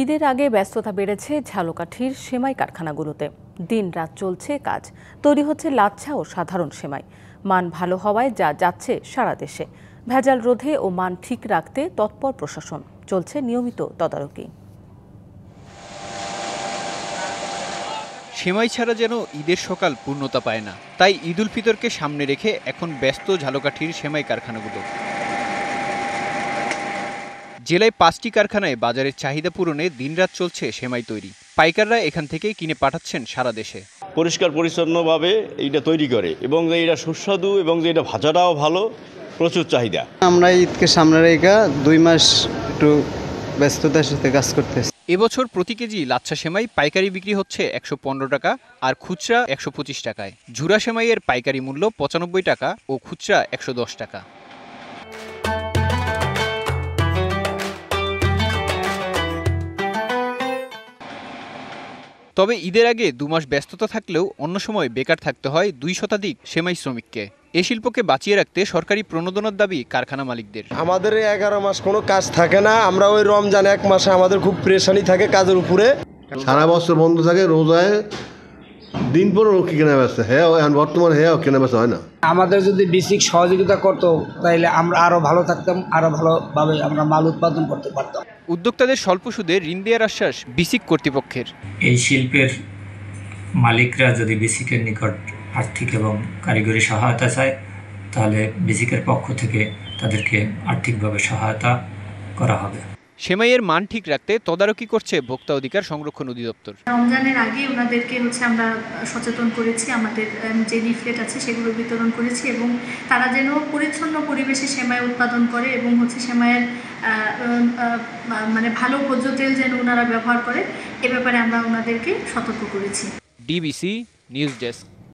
ঈদের আগে ব্যস্ততা বেড়েছে ঝালকাঠির সেমাই কারখানাগুলোতে। দিন-রাত চলছে কাজ, তৈরি হচ্ছে লাচ্ছা ও সাধারণ সেমাই। মান ভালো হওয়ায় যা যাচ্ছে সারা দেশে। ভেজাল রোধে ও মান ঠিক রাখতে তৎপর প্রশাসন, চলছে নিয়মিত তদারকি। সেমাই ছাড়া যেন ঈদের সকাল পূর্ণতা পায় না, তাই ঈদ উল ফিতরকে সামনে রেখে এখন ব্যস্ত ঝালকাঠির সেমাই কারখানাগুলো। জেলায় 5টি কারখানায় বাজারের চাহিদা পূরণে দিনরাত চলছে সেমাই তৈরি। পাইকাররা এখান থেকে কিনে পাঠাচ্ছেন সারা দেশে। পরিষ্কার পরিচ্ছন্নভাবে এইটা তৈরি করে এবং এটা সুস্বাদু এবং যে এটা ভাজাটাও ভালো, প্রচুর চাহিদা। আমরা ঈদকে সামনে রেখে 2 মাস একটু ব্যস্ততার সাথে কাজ করতেছি। এবছর প্রতি কেজি লাচ্ছা সেমাই পাইকারি বিক্রি হচ্ছে 115 টাকা আর খুচরা 125 টাকায়। ঝুরা সেমাইয়ের পাইকারি মূল্য 95 টাকা ও খুচরা 110 টাকা। তবে ঈদের আগে 2 মাস ব্যস্ততা থাকলেও অন্য সময় বেকার থাকতে হয় 2 শতাধিক সেমাই শ্রমিককে। এ শিল্পকে বাঁচিয়ে রাখতে সরকারি প্রণোদনার দাবি কারখানা মালিকদের। আমাদের 11 মাস কোনো কাজ থাকে না, আমরা ওই রমজান 1 মাসে আমাদের খুব প্রেশানি থাকে কাজের উপরে। সারা বছর বন্ধ থাকে, রোজায় দিন পর কেনা বেচা হ্যাঁ, এখন বর্তমানে হ্যাঁ কেনা বেচা হয় না। আমাদের যদি বেসিক সহযোগিতা করতো তাহলে আমরা আরো ভালো থাকতাম, আরো ভালোভাবে আমরা মাল উৎপাদন করতে পারতাম। উদ্যোক্তাদের স্বল্প সুদে ঋণ দেওয়ার আশ্বাস বিসিক কর্তৃপক্ষের। এই শিল্পের মালিকরা যদি বিসিকের নিকট আর্থিক এবং কারিগরি সহায়তা চায়, তাহলে বিসিকের পক্ষ থেকে তাদেরকে আর্থিকভাবে সহায়তা করা হবে। সেমাইয়ের মান ঠিক রাখতে তদারকি করছে ভোক্তা অধিকার সংরক্ষণ অধিদপ্তর। রমজানের আগে ওনাদেরকে আমরা সচেতন করেছি, আমাদের যে লিফলেট আছে সেগুলো বিতরণ করেছি এবং তারা যেন পরিচ্ছন্ন পরিবেশে সেমাই উৎপাদন করে এবং সেমাইয়ের মানে ভালো ভোজ্য তেল যেন ওনারা ব্যবহার করে, এ ব্যাপারে আমরা ওনাদেরকে সতর্ক করেছি। DBC news desk.